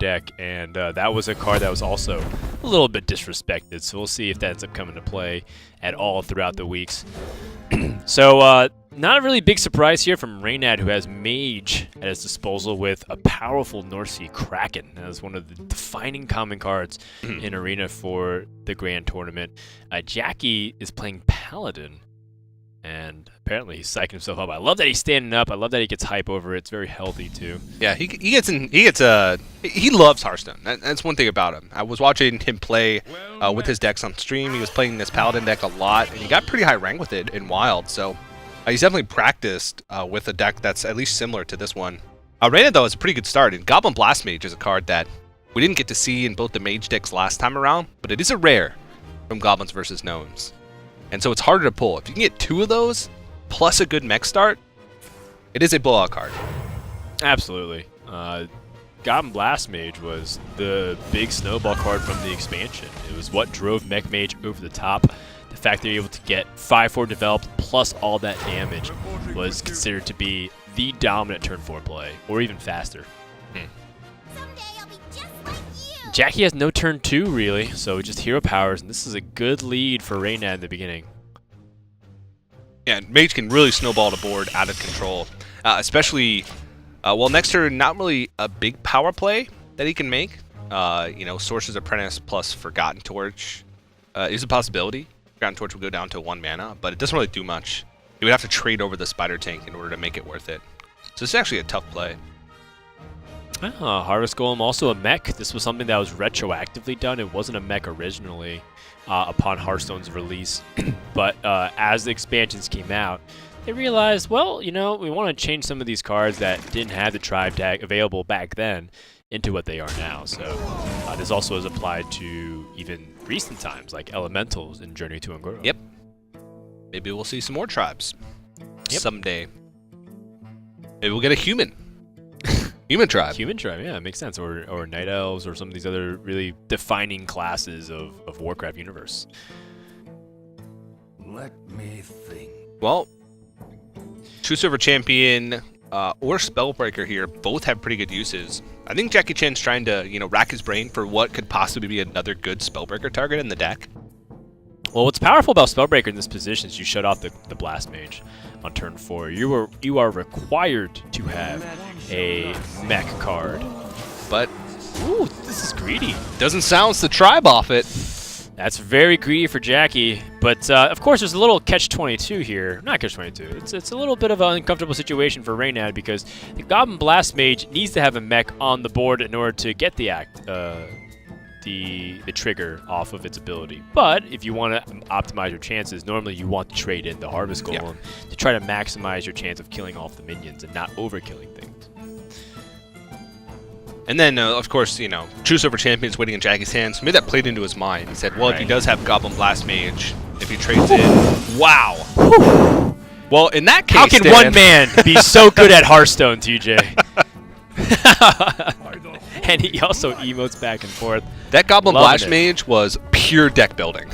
deck, and that was a card that was also a little bit disrespected, so we'll see if that ends up coming to play at all throughout the weeks. So, not a really big surprise here from Reynad, who has Mage at his disposal with a powerful North Sea Kraken. That is one of the defining common cards in Arena for the Grand Tournament. Jackie is playing Paladin, and apparently he's psyching himself up. I love that he's standing up. I love that he gets hype over it. It's very healthy too. Yeah, he loves Hearthstone. That's one thing about him. I was watching him play with his decks on stream. He was playing this Paladin deck a lot, and he got pretty high rank with it in Wild. So he's definitely practiced with a deck that's at least similar to this one. Reynad, though, is a pretty good start, and Goblin Blast Mage is a card that we didn't get to see in both the Mage decks last time around, but it is a rare from Goblins versus Gnomes. And so it's harder to pull. If you can get 2 of those, plus a good mech start, it is a blowout card. Absolutely. Goblin Blast Mage was the big snowball card from the expansion. It was what drove Mech Mage over the top. The fact that you're able to get 5/4 developed plus all that damage was considered to be the dominant turn 4 play, or even faster. Jackie has no turn 2 really, so just hero powers, and this is a good lead for Reynad in the beginning. Yeah, Mage can really snowball the board out of control, especially, well, next turn, not really a big power play that he can make. You know, Sorcerer's Apprentice plus Forgotten Torch is a possibility. Forgotten Torch will go down to 1 mana, but it doesn't really do much. You would have to trade over the Spider Tank in order to make it worth it. So it's actually a tough play. Harvest Golem, also a mech. This was something that was retroactively done. It wasn't a mech originally upon Hearthstone's release. But as the expansions came out, they realized, well, you know, we want to change some of these cards that didn't have the tribe tag available back then into what they are now. So this also is applied to even recent times, like Elementals in Journey to Un'Goro. Yep. Maybe we'll see some more tribes someday. Maybe we'll get a human. Human tribe. Human tribe, yeah, it makes sense. Or Night Elves, or some of these other really defining classes of Warcraft universe. Let me think. Well, True Silver Champion or Spellbreaker here both have pretty good uses. I think Jackie Chan's trying to, you know, rack his brain for what could possibly be another good Spellbreaker target in the deck. Well, what's powerful about Spellbreaker in this position is you shut off the Blast Mage on turn 4. You are required to have a mech card. But ooh, this is greedy. Doesn't sound the tribe off it. That's very greedy for Jackie. But of course, there's a little catch-22 here. Not catch-22. It's a little bit of an uncomfortable situation for Reynad because the Goblin Blast Mage needs to have a mech on the board in order to get the the trigger off of its ability. But if you want to optimize your chances, normally you want to trade in the Harvest Golem to try to maximize your chance of killing off the minions and not overkilling things. And then, of course, you know, True Silver Champion's waiting in Jackie's hands. Maybe that played into his mind. He said, well, if he does have Goblin Blast Mage, if he trades in... Wow! Whew. Well, in that case, how can one man be so good at Hearthstone, TJ? And he also emotes back and forth. That Goblin Blast Mage was pure deck building.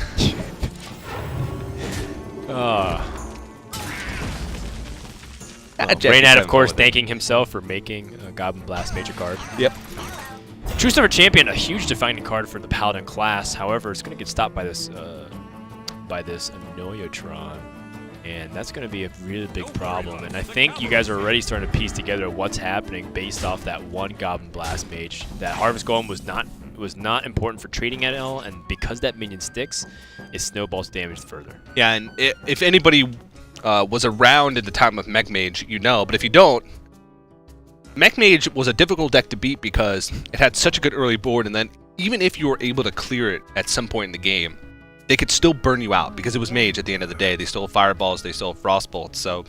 Reynad, of course, thanking himself for making a Goblin Blast Mage card. Yep. True Silver Champion, a huge defining card for the Paladin class. However, it's going to get stopped by this Anoyotron. And that's going to be a really big problem. And I think you guys are already starting to piece together what's happening based off that one Goblin Blast Mage. That Harvest Golem was not important for trading at all, and because that minion sticks, it snowballs damage further. Yeah, and if anybody was around at the time of Mech Mage, you know. But if you don't, Mech Mage was a difficult deck to beat because it had such a good early board, and then even if you were able to clear it at some point in the game, they could still burn you out because it was Mage at the end of the day. They still have Fireballs, they still have Frostbolts. So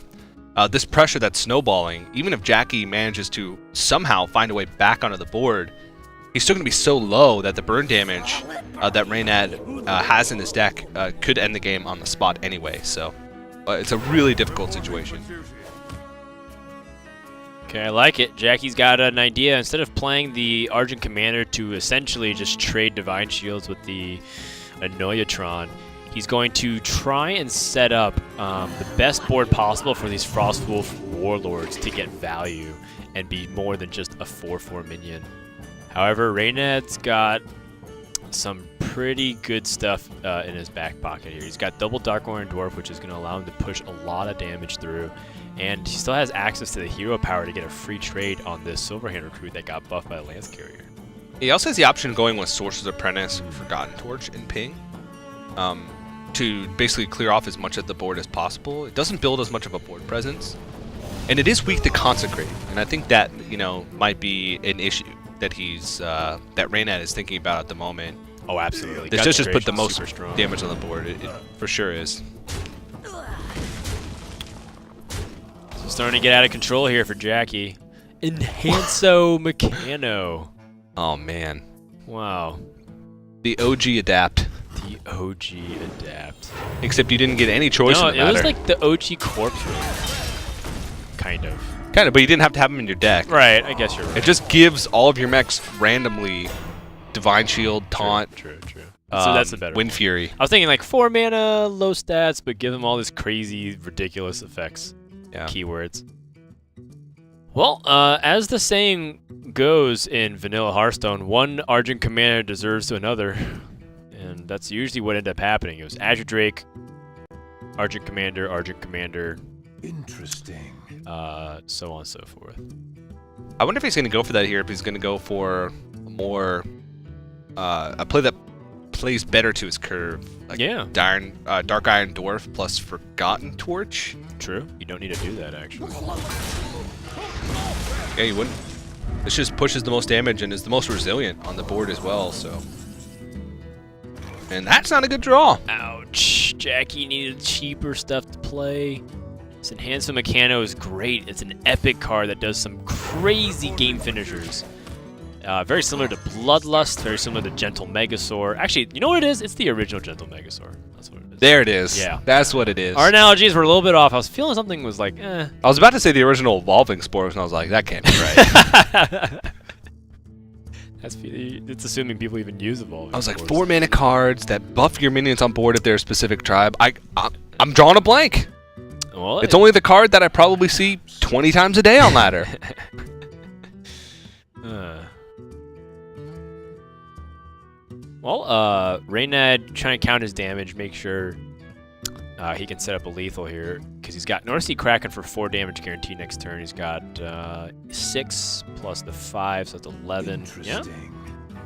this pressure that's snowballing, even if Jackie manages to somehow find a way back onto the board, he's still going to be so low that the burn damage that Reynad has in his deck could end the game on the spot anyway. So it's a really difficult situation. Okay, I like it. Jackie's got an idea. Instead of playing the Argent Commander to essentially just trade Divine Shields with the Anoyotron, he's going to try and set up the best board possible for these Frostwolf Warlords to get value and be more than just a 4/4 minion. However, Reynad's got some pretty good stuff in his back pocket here. He's got double Dark Iron Dwarf, which is going to allow him to push a lot of damage through. And he still has access to the hero power to get a free trade on this Silverhand recruit that got buffed by the Lance Carrier. He also has the option of going with Sorcerer's Apprentice, Forgotten Torch, and Ping to basically clear off as much of the board as possible. It doesn't build as much of a board presence, and it is weak to Consecrate. And I think that might be an issue that that Reynad is thinking about at the moment. Oh, absolutely. This does just put the most damage on the board. It for sure is. So starting to get out of control here for Jackie. Enhanso Mechano. Oh man. Wow. The OG adapt. The OG adapt. Except you didn't get any choice in the matter. It was like the OG corpse room. Kind of. Kind of, but you didn't have to have them in your deck. Right, I guess you're right. It just gives all of your mechs randomly Divine Shield, Taunt. True. So that's the better Wind one. Fury. I was thinking like 4 mana, low stats, but give them all these crazy, ridiculous effects. Yeah. Keywords. Well, as the saying goes in Vanilla Hearthstone, one Argent Commander deserves to another. And that's usually what ended up happening. It was Azure Drake, Argent Commander. Interesting. So on and so forth. I wonder if he's going to go for that here, if he's going to go for more a play that plays better to his curve. Like Yeah. Dark Iron Dwarf plus Forgotten Torch. True. You don't need to do that, actually. Yeah, you wouldn't. This just pushes the most damage and is the most resilient on the board as well, so. And that's not a good draw. Ouch. Jackie needed cheaper stuff to play. This Enhanso Mechano is great. It's an epic card that does some crazy game finishers. Very similar to Bloodlust, very similar to Gentle Megasaur. Actually, you know what it is? It's the original Gentle Megasaur. That's what it is. There it is. Yeah. That's what it is. Our analogies were a little bit off. I was feeling something was like, eh. I was about to say the original Evolving Spores, and I was like, that can't be right. It's assuming people even use Evolving. I was like, Spores. 4 mana cards that buff your minions on board if they're a specific tribe. I'm drawing a blank. Well, It's only the card that I probably see 20 times a day on ladder. Well, Reynad trying to count his damage, make sure he can set up a lethal here, because he's got North Sea Kraken for 4 damage guaranteed next turn. He's got 6 plus the 5, so that's 11. Yeah,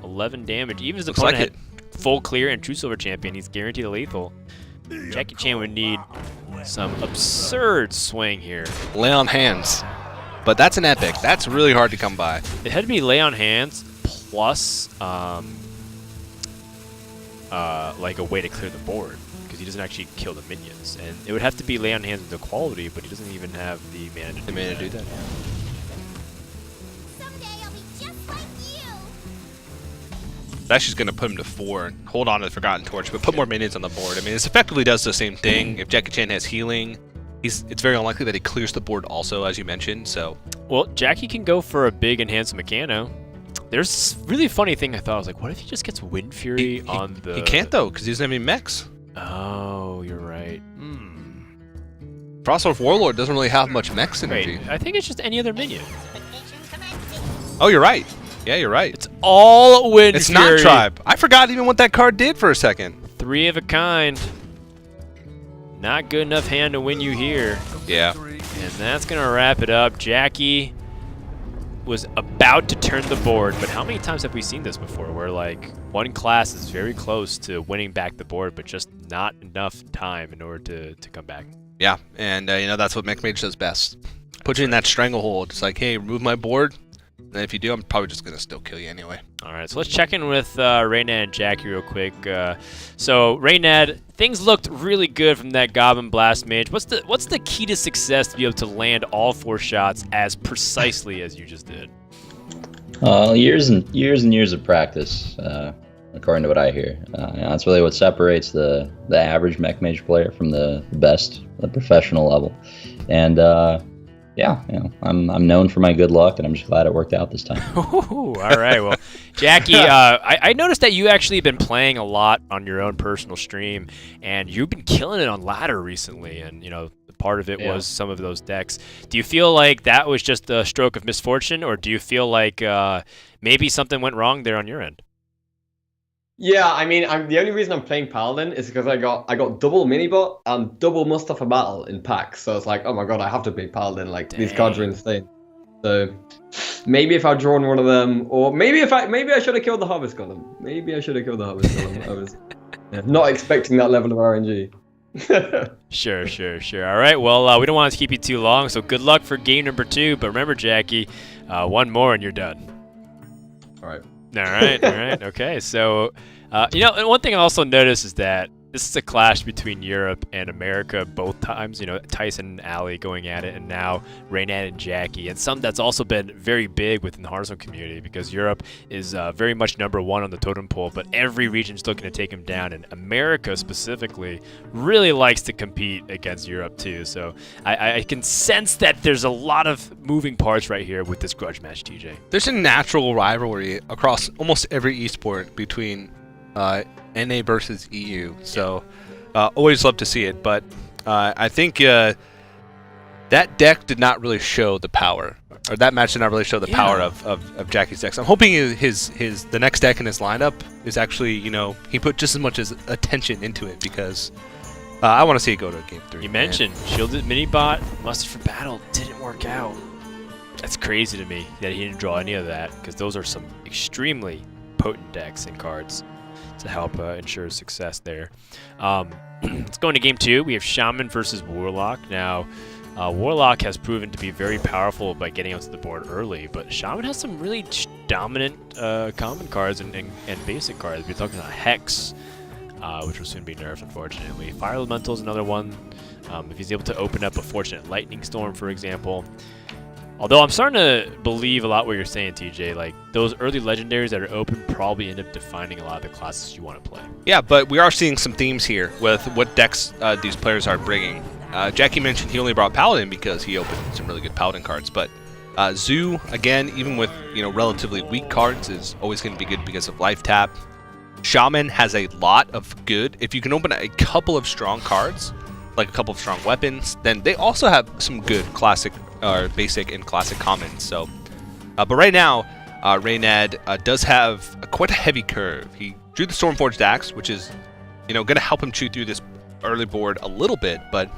11 damage. Even as the opponent had full clear and True Silver Champion, he's guaranteed a lethal. Jackie Chan would need some absurd swing here. Lay on hands. But that's an epic. That's really hard to come by. It had to be Lay on Hands plus like a way to clear the board, because he doesn't actually kill the minions. And it would have to be Lay on Hands with the quality, but he doesn't even have the mana to do that. Someday I'll be just like you. That's just going to put him to 4 and hold on to the Forgotten Torch, but put more minions on the board. I mean, this effectively does the same thing. If Jackie Chan has healing, it's very unlikely that he clears the board also, as you mentioned, so. Well, Jackie can go for a big Enhanced Mechano. There's this really funny thing I thought. I was like, what if he just gets Wind Fury on the... He can't, though, because he doesn't have any mechs. Oh, you're right. Frostwolf Warlord doesn't really have much mech synergy. Wait, I think it's just any other minion. Oh, you're right. Yeah, you're right. It's all Wind It's Fury. not Tribe. I forgot even what that card did for a second. 3 of a kind. Not good enough hand to win you here. Yeah. And that's going to wrap it up. Jackie was about to turn the board, but how many times have we seen this before where like one class is very close to winning back the board, but just not enough time in order to come back? Yeah, and that's what Mech Mage does best. Put you in that stranglehold. It's like, hey, remove my board. And if you do, I'm probably just going to still kill you anyway. All right, so let's check in with Reynad and Jackie real quick. So Reynad, things looked really good from that Goblin Blast Mage. What's the key to success to be able to land all 4 shots as precisely as you just did? Years and years of practice, according to what I hear. That's really what separates the average Mech Mage player from the best, the professional level. And yeah, I'm known for my good luck, and I'm just glad it worked out this time. Ooh, all right, well, Jackie, I noticed that you actually been playing a lot on your own personal stream, and you've been killing it on ladder recently, and part of it was some of those decks. Do you feel like that was just a stroke of misfortune, or do you feel like maybe something went wrong there on your end? Yeah, I mean, the only reason I'm playing Paladin is because I got double Minibot and double Mustafa Battle in packs. So it's like, oh my god, I have to play Paladin. Like these cards are insane. So maybe if I'd drawn one of them, or maybe I should have killed the Harvest Golem. Maybe I should have killed the Harvest Golem. I was not expecting that level of RNG. Sure. All right, well, we don't want to keep you too long, so good luck for game number 2. But remember, Jackie, one more and you're done. All right. All right. Okay, so, and one thing I also noticed is that this is a clash between Europe and America both times. Tyson and Ali going at it, and now Reynad and Jackie. And that's also been very big within the Hearthstone community because Europe is very much number 1 on the totem pole, but every region's looking to take him down. And America specifically really likes to compete against Europe too. So I can sense that there's a lot of moving parts right here with this grudge match, TJ. There's a natural rivalry across almost every esport between NA versus EU, so always love to see it. But I think that deck did not really show the power, or that match did not really show the power of Jackie's decks. I'm hoping the next deck in his lineup is actually, he put just as much as attention into it, because I want to see it go to game 3. You mentioned Shielded Minibot, Muster for Battle didn't work out. That's crazy to me that he didn't draw any of that, because those are some extremely potent decks and cards to help ensure success there. Let's go into game 2. We have Shaman versus Warlock. Now, Warlock has proven to be very powerful by getting onto the board early, but Shaman has some really dominant common cards and basic cards. We're talking about Hex, which will soon be nerfed, unfortunately. Fire Elemental is another one. If he's able to open up a Fortunate Lightning Storm, for example. Although I'm starting to believe a lot what you're saying, TJ. Like, those early legendaries that are open probably end up defining a lot of the classes you want to play. Yeah, but we are seeing some themes here with what decks these players are bringing. Jackie mentioned he only brought Paladin because he opened some really good Paladin cards, but Zoo, again, even with relatively weak cards, is always going to be good because of life tap. Shaman has a lot of good. If you can open a couple of strong cards, like a couple of strong weapons, then they also have some good classic or basic and classic commons. So, but right now, Reynad does have quite a heavy curve. He drew the Stormforged Axe, which is, going to help him chew through this early board a little bit, but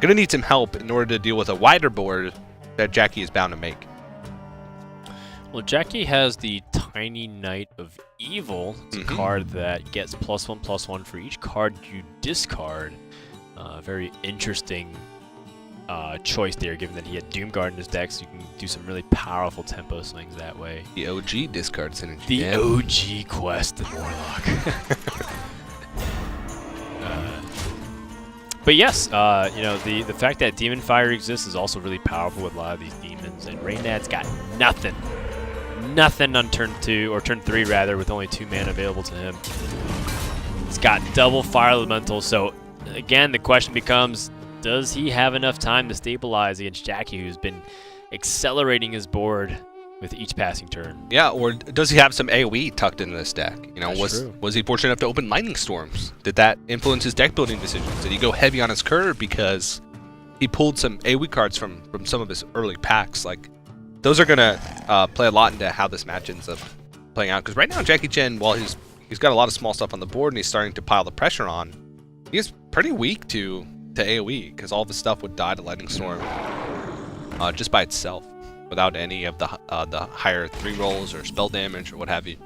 going to need some help in order to deal with a wider board that Jackie is bound to make. Well, Jackie has the Tiny Knight of Evil. It's a card that gets +1/+1 for each card you discard. Very interesting choice there, given that he had Doomguard in his deck, so you can do some really powerful tempo swings that way. The OG discard synergy. The OG quest in Warlock. But yes, the fact that Demon Fire exists is also really powerful with a lot of these demons, and Reynad's got nothing on turn 2, or turn 3 rather, with only 2 mana available to him. He's got double Fire Elemental, so again, the question becomes, does he have enough time to stabilize against Jackie, who's been accelerating his board with each passing turn? Yeah, or does he have some AoE tucked into this deck? Was he fortunate enough to open Lightning Storms? Did that influence his deck building decisions? Did he go heavy on his curve because he pulled some AoE cards from some of his early packs? Like, those are gonna play a lot into how this match ends up playing out. Because right now, Jackie Chan, while he's got a lot of small stuff on the board and he's starting to pile the pressure on, he's pretty weak to AoE, because all of his stuff would die to Lightning Storm just by itself, without any of the higher 3 rolls or spell damage or what have you.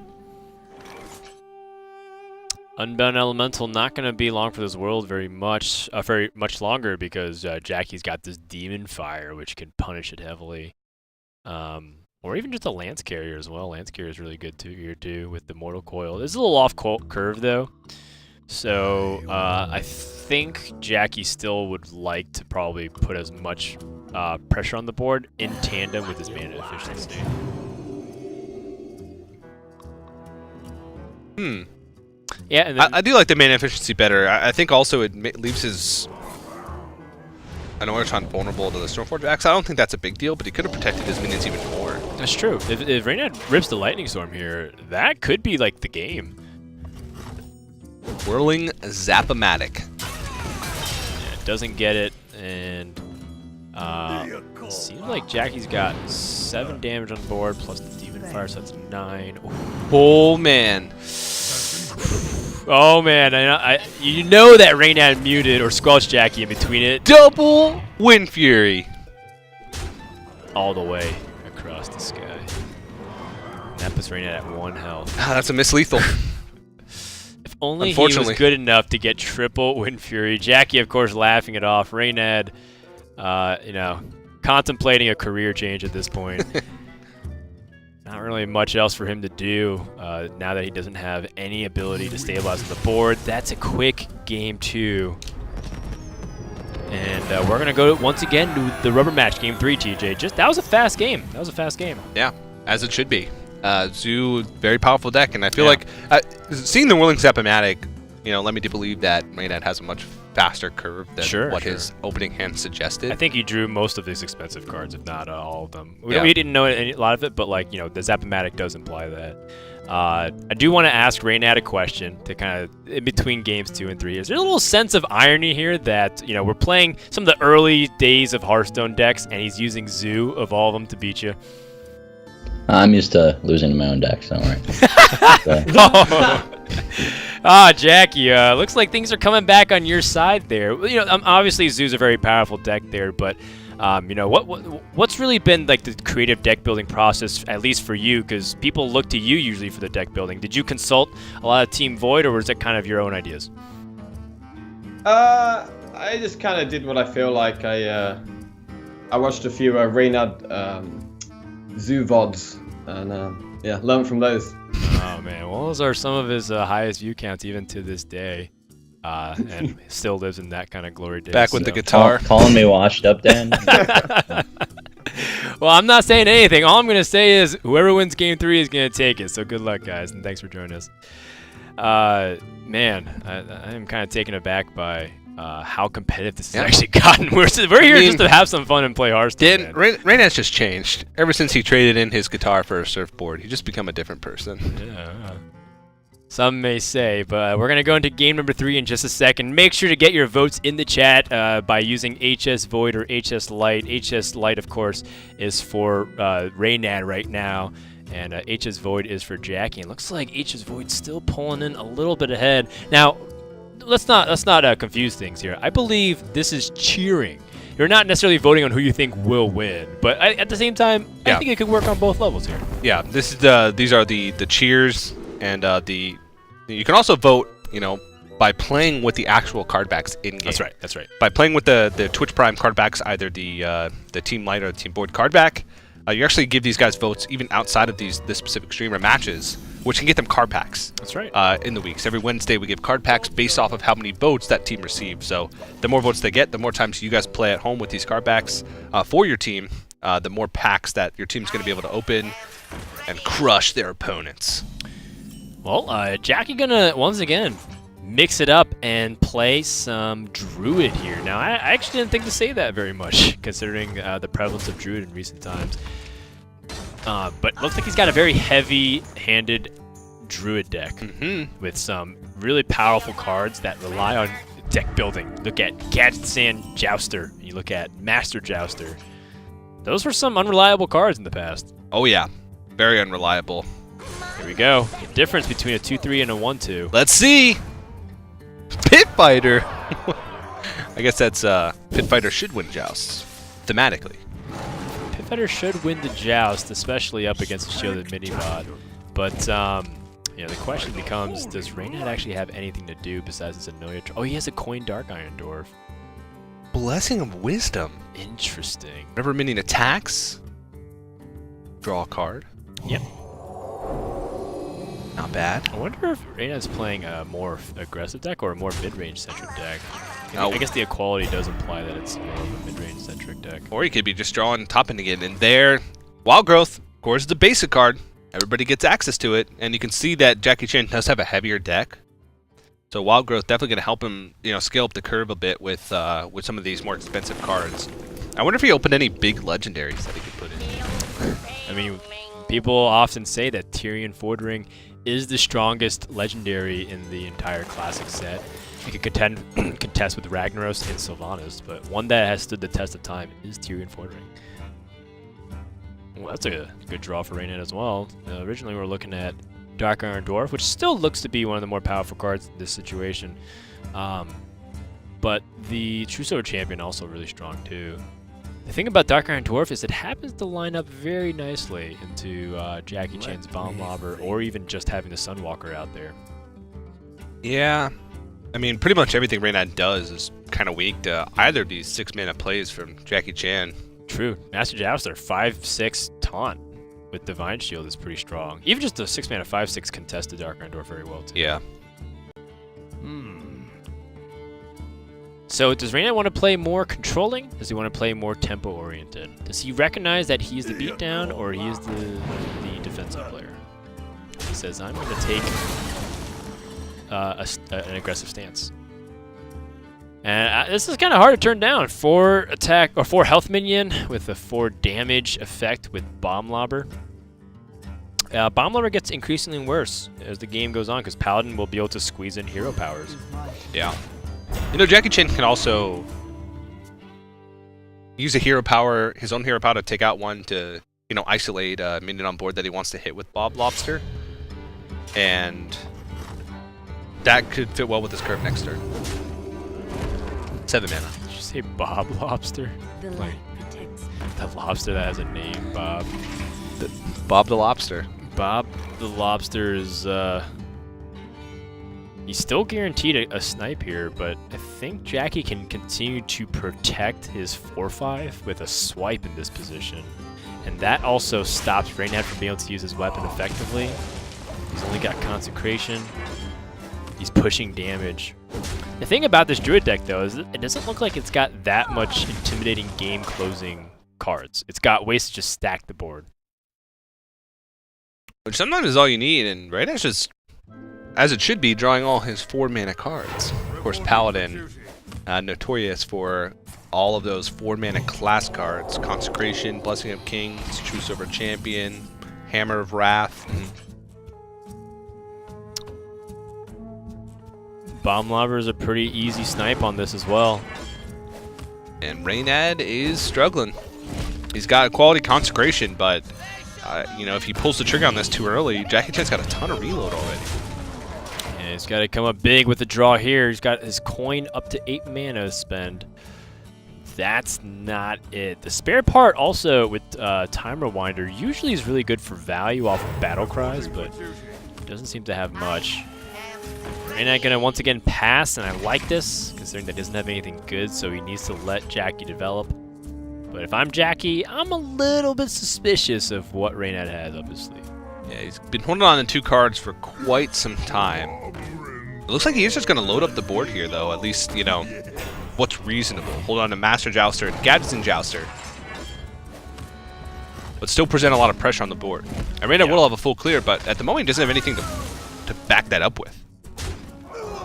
Unbound Elemental not going to be long for this world very much longer, because Jackie's got this Demon Fire, which can punish it heavily. Or even just a Lance Carrier as well. Lance Carrier is really good here too with the Mortal Coil. It's a little off curve though. So I think Jackie still would like to probably put as much pressure on the board in tandem with his mana efficiency. Yeah, and then I do like the mana efficiency better. I think also it leaves his an Oratron vulnerable to the Stormforge Axe. I don't think that's a big deal, but he could have protected his minions even more. That's true. If Reynad rips the Lightning Storm here, that could be like the game. Whirling Zap-O-Matic. Yeah, doesn't get it, and seems like Jackie's got 7 damage on the board plus the Demon Fire, so that's 9. Oh, man. Oh man, you know that Reynad muted or squelched Jackie in between it. Double Wind Fury. All the way across the sky. And that puts Reynad at 1 health. Ah, that's a miss lethal. If only he was good enough to get triple Wind Fury. Jackie, of course, laughing it off. Reynad, you know, contemplating a career change at this point. Not really much else for him to do now that he doesn't have any ability to stabilize on the board. That's a quick game 2. And we're going to go once again to the rubber match, game 3, TJ. That was a fast game. That was a fast game. Yeah, as it should be. Zoo, very powerful deck, and I feel like seeing the Whirling Zap-O-Matic, you know, led me to believe that Reynad has a much faster curve than what his opening hand suggested. I think he drew most of these expensive cards, if not all of them. We didn't know a lot of it, but like, you know, the Zap-O-Matic does imply that. I do want to ask Reynad a question to kind of in between games 2 and 3. Is there a little sense of irony here that, you know, we're playing some of the early days of Hearthstone decks and he's using Zoo of all of them to beat you? I'm used to losing to my own decks, don't worry. Jackie, looks like things are coming back on your side there. You know, obviously Zoo's a very powerful deck there, but you know, what's really been like the creative deck building process, at least for you, because people look to you usually for the deck building. Did you consult a lot of Team Void, or was it kind of your own ideas? I just kind of did what I feel like. I watched a few Reynad Zoo VODs, and yeah, learned from those. Oh man, well, those are some of his highest view counts even to this day, and still lives in that kind of glory days. Back with the guitar. Calling me washed up, Dan? Well, I'm not saying anything. All I'm going to say is whoever wins game 3 is going to take it. So good luck, guys, and thanks for joining us. Man, I am kind of taken aback by how competitive this has actually gotten. We're here just to have some fun and play Hearthstone. Reynad's just changed. Ever since he traded in his guitar for a surfboard, he's just become a different person. Yeah. Some may say, but we're going to go into game number 3 in just a second. Make sure to get your votes in the chat by using HS Void or HS Light. HS Light, of course, is for Reynad right now, and HS Void is for Jackie. And looks like HS Void's still pulling in a little bit ahead. Now, let's not confuse things here. I believe this is cheering. You're not necessarily voting on who you think will win, but at the same time, I think it could work on both levels here. Yeah, these are the cheers, and you can also vote, you know, by playing with the actual card backs in game. That's right. By playing with the Twitch Prime card backs, either the Team Light or the Team Void card back, you actually give these guys votes even outside of this specific stream or matches, which can get them card packs. That's right. In the weeks. Every Wednesday we give card packs based off of how many votes that team receives. So the more votes they get, the more times you guys play at home with these card packs for your team, the more packs that your team's going to be able to open and crush their opponents. Well, Jackie gonna once again mix it up and play some Druid here. Now, I actually didn't think to say that very much, considering the prevalence of Druid in recent times. But looks like he's got a very heavy-handed Druid deck with some really powerful cards that rely on deck building. Look at Gadget Sand Jouster, and you look at Master Jouster. Those were some unreliable cards in the past. Oh yeah, very unreliable. Here we go. The difference between a 2-3 and a 1-2. Let's see. Pit Fighter. I guess that's Pit Fighter should win jousts thematically. Pit Fighter should win the joust, especially up against a shielded mini-bot. But you know, the question becomes, does Reynad actually have anything to do besides this Annoya? Oh, he has a coin Dark Iron Dwarf. Blessing of Wisdom. Interesting. Whenever minion attacks, draw a card. Yep. Not bad. I wonder if Reynad's playing a more aggressive deck or a more mid-range centric deck. I guess the equality does imply that it's more of a mid-range centric deck. Or he could be just drawing top ending it. And there, Wild Growth, of course, is the basic card. Everybody gets access to it. And you can see that Jackie Chan does have a heavier deck. So Wild Growth definitely going to help him, scale up the curve a bit with some of these more expensive cards. I wonder if he opened any big legendaries that he could put in. I mean, people often say that Tyrion Fordring is the strongest legendary in the entire classic set. He could contest with Ragnaros and Sylvanas, but one that has stood the test of time is Tyrion Fordring. Well, that's a good draw for Reynad as well. Originally, we were looking at Dark Iron Dwarf, which still looks to be one of the more powerful cards in this situation. But the True Silver Champion also really strong too. The thing about Dark Iron Dwarf is it happens to line up very nicely into Jackie Chan's Bomb Lobber, or even just having the Sunwalker out there. Yeah. I mean, pretty much everything Reynad does is kind of weak to either of these 6-mana plays from Jackie Chan. True. Master Jouster, 5/6 taunt with Divine Shield is pretty strong. Even just the 6-mana 5/6 contested Dark Iron Dwarf very well too. Yeah. So does Reynad want to play more controlling? Does he want to play more tempo oriented? Does he recognize that he's the beatdown, or he is the defensive player? He says, I'm going to take an aggressive stance. And this is kind of hard to turn down. 4 attack or 4 health minion with a 4 damage effect with Bomb Lobber. Bomb Lobber gets increasingly worse as the game goes on because Paladin will be able to squeeze in hero powers. Yeah. Jackie Chan can also use a hero power, his own hero power, to take out one to, isolate a minion on board that he wants to hit with Bob Lobster. And that could fit well with his curve next turn. 7 mana. Did you say Bob Lobster? Like, the lobster that has a name, Bob. Bob the Lobster. Bob the Lobster is, he's still guaranteed a snipe here, but I think Jackie can continue to protect his 4/5 with a swipe in this position. And that also stops Reynad from being able to use his weapon effectively. He's only got Consecration. He's pushing damage. The thing about this Druid deck, though, is it doesn't look like it's got that much intimidating game-closing cards. It's got ways to just stack the board. Which sometimes is all you need, and Reynad's just, as it should be, drawing all his 4-mana cards. Of course, Paladin, notorious for all of those 4-mana class cards. Consecration, Blessing of Kings, True Silver Champion, Hammer of Wrath. Bomb Lobber is a pretty easy snipe on this as well. And Reynad is struggling. He's got a quality Consecration, but if he pulls the trigger on this too early, Jackie Chan's got a ton of reload already. And he's got to come up big with the draw here. He's got his coin up to 8 mana to spend. That's not it. The spare part also with Time Rewinder usually is really good for value off of Battle Cries, but doesn't seem to have much. Reynad gonna once again pass, and I like this, considering that he doesn't have anything good, so he needs to let Jackie develop. But if I'm Jackie, I'm a little bit suspicious of what Reynad has up his sleeve. Yeah, he's been holding on to 2 cards for quite some time. It looks like he's just going to load up the board here, though. At least, what's reasonable. Hold on to Master Jouster and Gadgetzan Jouster. But still present a lot of pressure on the board. And Reynad will have a full clear, but at the moment he doesn't have anything to back that up with.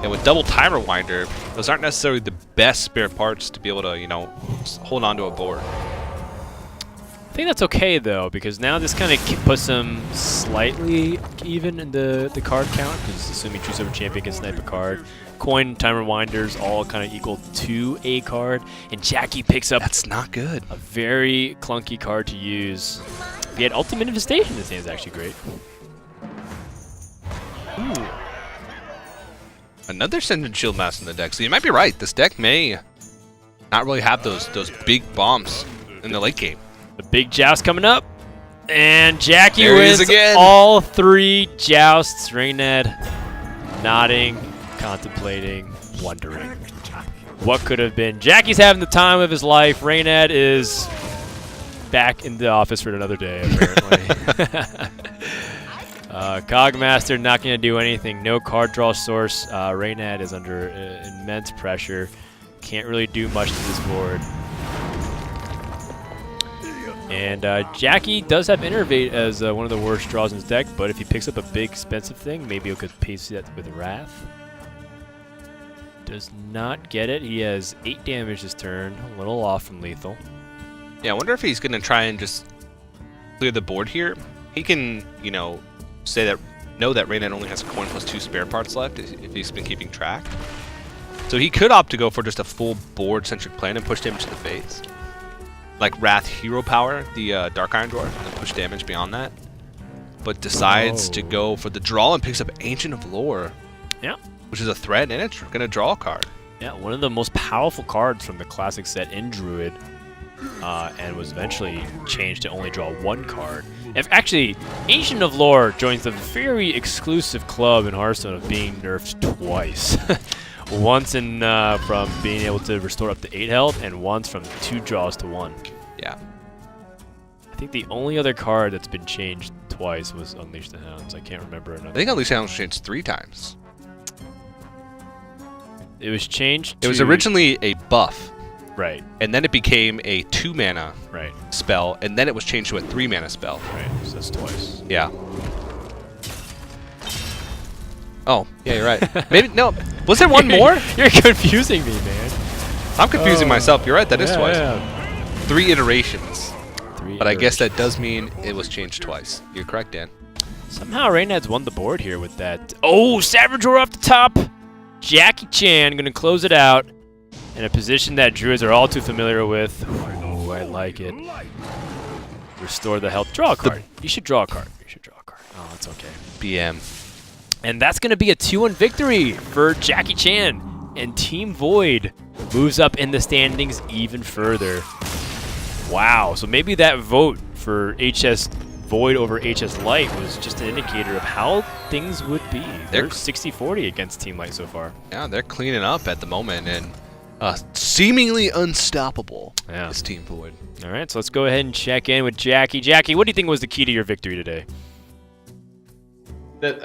And with double Time Rewinder, those aren't necessarily the best spare parts to be able to, hold on to a board. I think that's okay, though, because now this kind of puts him slightly even in the card count, because assuming True Silver Champion can snipe a card, Coin, Time Rewinders all kind of equal to a card, and Jackie picks up That's not good. a very clunky card to use. If he had Ultimate Infestation, this hand's actually great. Ooh. Another Ascendant Shield Master in the deck, so you might be right. This deck may not really have those big bombs in the late game. The big joust coming up, and Jackie There he is wins again. all 3 jousts. Reynad nodding, contemplating, wondering what could have been. Jackie's having the time of his life. Reynad is back in the office for another day, apparently. Cogmaster not going to do anything. No card draw source. Reynad is under immense pressure. Can't really do much to this board. And Jackie does have Innervate as one of the worst draws in his deck, but if he picks up a big expensive thing, maybe he could pace that with Wrath. does not get it. He has 8 damage this turn, a little off from lethal. Yeah, I wonder if he's going to try and just clear the board here. He can, you know, know that Reynad only has a coin plus 2 spare parts left if he's been keeping track. So he could opt to go for just a full board-centric plan and push damage to the face. Like Wrath Hero Power, the Dark Iron Dwarf, and push damage beyond that. But decides to go for the draw and picks up Ancient of Lore. Yeah. Which is a threat, and it's going to draw a card. Yeah, one of the most powerful cards from the classic set in Druid, and was eventually changed to only draw 1 card. If actually, Ancient of Lore joins the very exclusive club in Hearthstone of being nerfed twice. Once from being able to restore up to 8 health, and once from 2 draws to 1. Yeah. I think the only other card that's been changed twice was Unleash the Hounds. I can't remember another. I think Unleash the Hounds changed 3 times. It was changed It was originally a buff. Right. And then it became a 2 mana Right. spell, and then it was changed to a 3 mana spell. Right. So that's twice. Yeah. Oh, yeah, you're right. Maybe, no. Was there one more? You're confusing me, man. I'm confusing myself. You're right, that is twice. Yeah. 3 iterations. 3 But I guess that does mean it was changed twice. You're correct, Dan. Somehow Reynad's won the board here with that. Oh, Savage Roar off the top. Jackie Chan going to close it out in a position that Druids are all too familiar with. Oh, I like it. Restore the health. Draw a card. You should draw a card. You should draw a card. Oh, that's okay. BM. And that's going to be a 2-1 victory for Jackie Chan. And Team Void moves up in the standings even further. Wow. So maybe that vote for HS Void over HS Light was just an indicator of how things would be. They're 60-40 against Team Light so far. Yeah, they're cleaning up at the moment, and seemingly unstoppable is Team Void. All right, so let's go ahead and check in with Jackie. Jackie, what do you think was the key to your victory today? That